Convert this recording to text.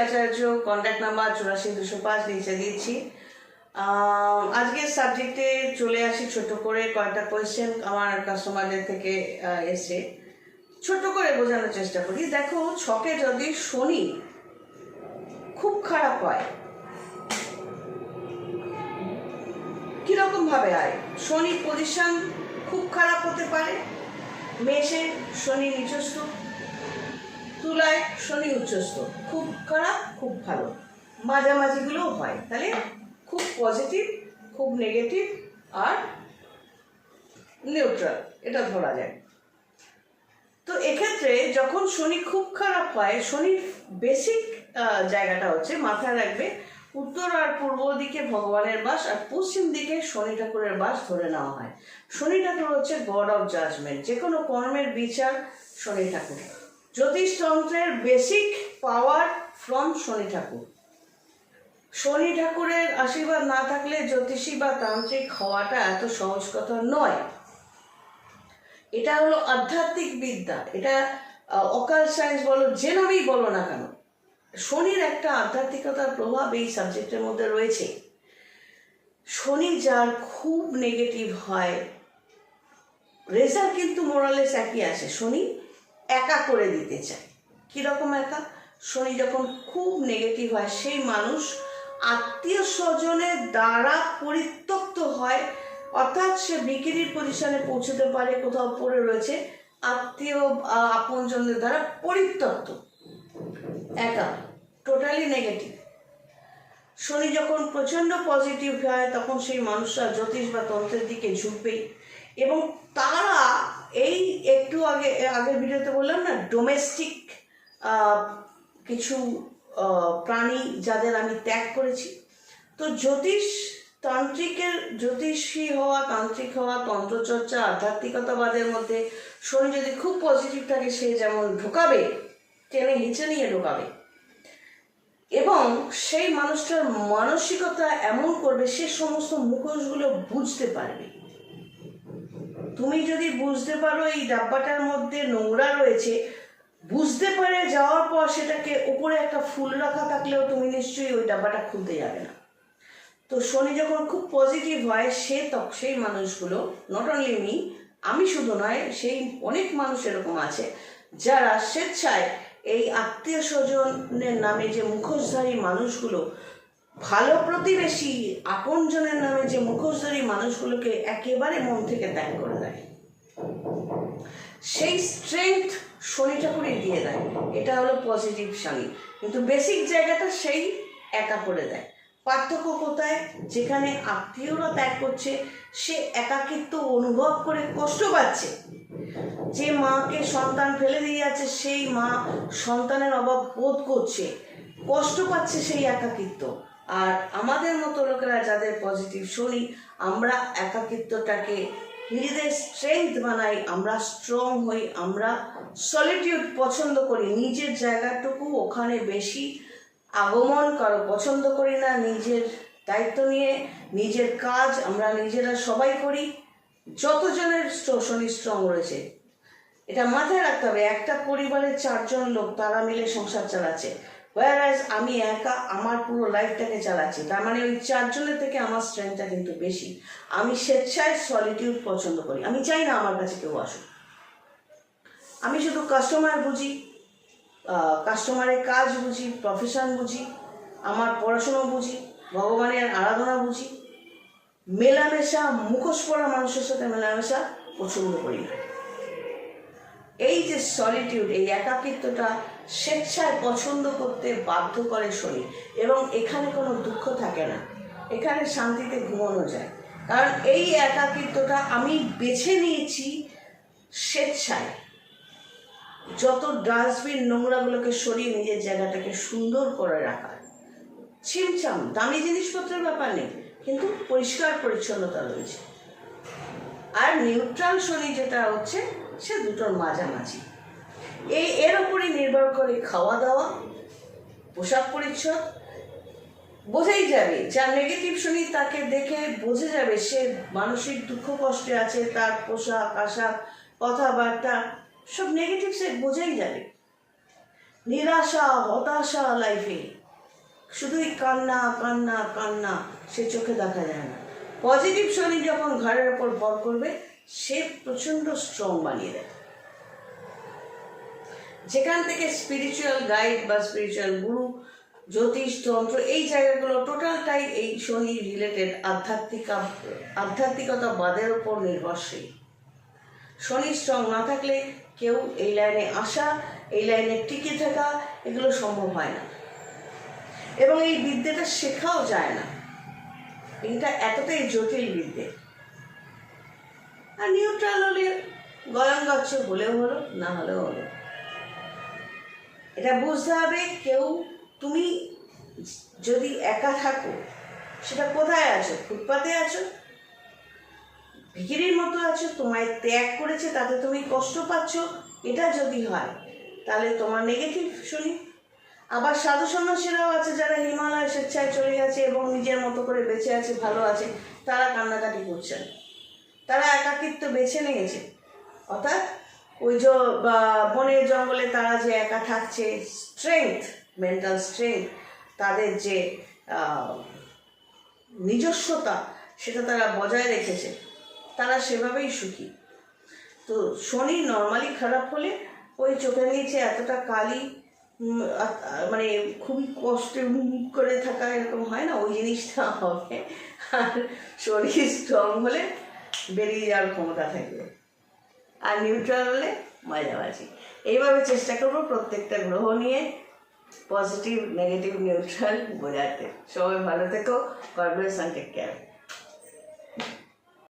আচার্য, contact number 84-205 নিচে দিচ্ছি। আজকের সাবজেক্টে চলে আসি ছোট করে। কয়েকটা কোয়েশ্চেন আমার কাস্টমারদের থেকে এসে ছোট করে বোঝানোর চেষ্টা করি। দেখো, ছকে যদি শনি খুব খারাপ হয়, কিরকম ভাবে হয়? শনি পজিশন খুব খারাপ হতে পারে। মেষে শনি নিচস্থ, তুলায় শনি উচ্চস্থ, খুব খারাপ, খুব ভালো, মাঝামাঝিগুলোও হয়। তাহলে খুব পজিটিভ, খুব নেগেটিভ আর নিউট্রাল, এটা ধরা যায়। তো এক্ষেত্রে যখন শনি খুব খারাপ হয়, শনির বেসিক জায়গাটা হচ্ছে, মাথায় রাখবে, উত্তর আর পূর্ব দিকে ভগবানের বাস আর পশ্চিম দিকে শনি ঠাকুরের বাস ধরে নেওয়া হয়। শনি ঠাকুর হচ্ছে গড অফ জাজমেন্ট, যে কোনো কর্মের বিচার শনি ঠাকুর। জ্যোতিষতন্ত্রের বেসিক পাওয়ার ফ্রম শনি ঠাকুর। শনি ঠাকুরের আশীর্বাদ না থাকলে জ্যোতিষী বা তান্ত্রিক হওয়াটা এত সহজ কথা নয়। এটা হলো আধ্যাত্মিক বিদ্যা, এটা অকাল সায়েন্স বলো, যে নামেই বলো না কেন, শনির একটা আধ্যাত্মিকতার প্রভাব এই সাবজেক্টের মধ্যে রয়েছে। শনি যার খুব নেগেটিভ হয়, রেজাল্ট কিন্তু মোরালেস একই আসে। শনি একা করে দিতে চায়। কীরকম একা? শনি যখন খুব নেগেটিভ হয়, সেই মানুষ আত্মীয় স্বজনের দ্বারা পরিত্যক্ত হয়, অর্থাৎ সে বিক্রির পজিশনে পৌঁছতে পারে, কোথাও পড়ে রয়েছে, আত্মীয় আপনজনদের দ্বারা পরিত্যক্ত, একা, টোটালি নেগেটিভ। শনি যখন প্রচণ্ড পজিটিভ হয়, তখন সেই মানুষরা জ্যোতিষ বা তন্ত্রের দিকে ঝুঁকবেই। এবং তারা এই একটু আগের ভিডিওতে বললাম না, ডোমেস্টিক কিছু প্রাণী যাদের আমি ত্যাগ করেছি। তো জ্যোতিষী হওয়া, তান্ত্রিক হওয়া, তন্ত্রচর্চা, আধ্যাত্মিকতাবাদের মধ্যে শনি যদি খুব পজিটিভ থাকে, সে যেমন ঢোকাবে, টেনে হিঁচে নিয়ে ঢোকাবে, এবং সেই মানুষটার মানসিকতা এমন করবে, সে সমস্ত মুখোশগুলো বুঝতে পারবে। তুমি যদি বুঝতে পারো এই ডাব্বাটার মধ্যে নোংরা রয়েছে, বুঝতে পারে যাওয়ার পর সেটাকে উপরে একটা ফুল রাখা থাকলেও তুমি নিশ্চয়ই ওই ডাব্বাটা খুলতে যাবে না। তো শনি যখন খুব পজিটিভ হয়, সেই মানুষগুলো, নট অনলি মি, আমি শুধু নয়, সেই অনেক মানুষ এরকম আছে যারা স্বেচ্ছায় এই আত্মীয় স্বজনের নামে যে মুখোশধারী মানুষগুলো, ভালো প্রতিবেশী, আপনজনের নামে যে মুখোশধারী মানুষগুলোকে একেবারে মন থেকে ত্যাগ করে দেয়। সেই স্ট্রেংথ শনি ঠাকুরই দিয়ে দেয়। এটা হলো পজিটিভ শনি, কিন্তু বেসিক জায়গাটা সেই একা করে দেয়। পার্থক্য কোথায়? যেখানে আত্মীয়রা ত্যাগ করছে, সে একাকিত্ব অনুভব করে কষ্ট পাচ্ছে। যে মাকে সন্তান ফেলে দিয়ে যাচ্ছে, সেই মা সন্তানের অভাব বোধ করছে, কষ্ট পাচ্ছে সেই একাকিত্ব। আর আমাদের মতো লোকেরা যাদের পজিটিভ শনি, আমরা একাকিত্বটাকে নিজেদের স্ট্রেংথ বানাই, আমরা স্ট্রং হই, আমরা সলিটিউড পছন্দ করি, নিজের জায়গাটুকু ওখানে বেশি আগমন কারো পছন্দ করি না। নিজের দায়িত্ব নিয়ে নিজের কাজ আমরা নিজেরা সবাই করি। যতজনের শনি স্ট্রং রয়েছে, এটা মাথায় রাখতে হবে। একটা পরিবারের 4 জন লোক, তারা মিলে সংসার চালাচ্ছে, whereas আমি একা আমার পুরো লাইফটাকে চালাচ্ছি। তার মানে ওই 4 জনের থেকে আমার স্ট্রেংথটা কিন্তু বেশি। আমি স্বেচ্ছায় সলিটিউড পছন্দ করি, আমি চাই না আমার কাছে কেউ আসুক। আমি শুধু কাস্টমার বুঝি, কাস্টমারের কাজ বুঝি, প্রফেশন বুঝি, আমার পড়াশুনো বুঝি, ভগবানের আরাধনা বুঝি। মেলামেশা, মুখোশ পরা মানুষের সাথে মেলামেশা পছন্দ করি না। এই যে সলিটিউড, এই একাকিত্বটা স্বেচ্ছায় পছন্দ করতে বাধ্য করে শনি, এবং এখানে কোনো দুঃখ থাকে না, এখানে শান্তিতে ঘুমানো যায়। কারণ এই একাকিত্বটা আমি বেছে নিয়েছি স্বেচ্ছায়। যত ডাস্টবিন, নোংরাগুলোকে সরিয়ে নিজের জায়গাটাকে সুন্দর করে রাখার, ছিমছাম, দামি জিনিসপত্রের ব্যাপার নেই, কিন্তু পরিষ্কার পরিচ্ছন্নতা রয়েছে। আর নিউট্রাল শনি যেটা হচ্ছে, সে দুটোর মাঝামাঝি। এর উপরই নির্ভর করে খাওয়া দাওয়া, পোশাক পরিচ্ছদ। বোঝাই যাবে, যার নেগেটিভ শনি তাকে দেখে বোঝা যাবে সে মানসিক দুঃখ কষ্টে আছে, তার পোশাক আশাক, কথাবার্তা সব নেগেটিভ, সে বোঝাই যাবে। নিরাশা, হতাশা লাইফে, শুধুই কান্না কান্না কান্না, সে চোখে দেখা যায় না। পজিটিভ শনি যখন ঘরের ওপর ভর করবে, সে প্রচণ্ড স্ট্রং বানিয়ে দেয়। যেখান থেকে স্পিরিচুয়াল গাইড বা স্পিরিচুয়াল গুরু, জ্যোতিষ, তন্ত্র, এই জায়গাগুলো টোটালটাই এই শনি রিলেটেড আধ্যাত্মিকতা বাদের ওপর নির্ভরশীল। শনি স্ট্রং না থাকলে কেউ এই লাইনে আসা, এই লাইনে টিকে থাকা, এগুলো সম্ভব হয় না। এবং এই বিদ্যেটা শেখাও যায় না, এটা এতটাই জটিল বিদ্যে। আর নিউট্রাল হলে গয়ং গাছ হলেও হলো, না হলেও হলো। এটা বুঝতে হবে, কেউ তুমি যদি একা থাকো, সেটা কোথায় আছো? ফুটপাতে আছো, ভিখিরির মতো আছো, তোমায় ত্যাগ করেছে, তাতে তুমি কষ্ট পাচ্ছ, এটা যদি হয় তাহলে তোমার নেগেটিভ শনি। আবার সাধু সন্ন্যাসীরাও আছে যারা হিমালয় স্বেচ্ছায় চলে গেছে এবং নিজের মতো করে বেঁচে আছে, ভালো আছে, তারা কান্নাকাটি করছেন, তারা একাকিত্ব বেছে নিয়েছে। অর্থাৎ ওই যে বনের জঙ্গলে তারা যে একা থাকছে, স্ট্রেংথ, মেন্টাল স্ট্রেংথ, তাদের যে নিজস্বতা, সেটা তারা বজায় রেখেছে, তারা সেভাবেই সুখী। তো শনি নর্মালি খারাপ হলে ওই চোখের নিচে এতটা কালি, মানে খুবই কষ্টে মুখ করে থাকা, এরকম হয় না, ওই জিনিসটা হবে। আর শরীর স্ট্রং হলে বেরিয়ে যাওয়ার ক্ষমতা থাকবে, আর নিউট্রাল হলে মাঝামাঝি। এইভাবে চেষ্টা করবো প্রত্যেকটা গ্রহ নিয়ে পজিটিভ, নেগেটিভ, নিউট্রাল বোঝাতে। সবাই ভালো থেকো। God bless and take care.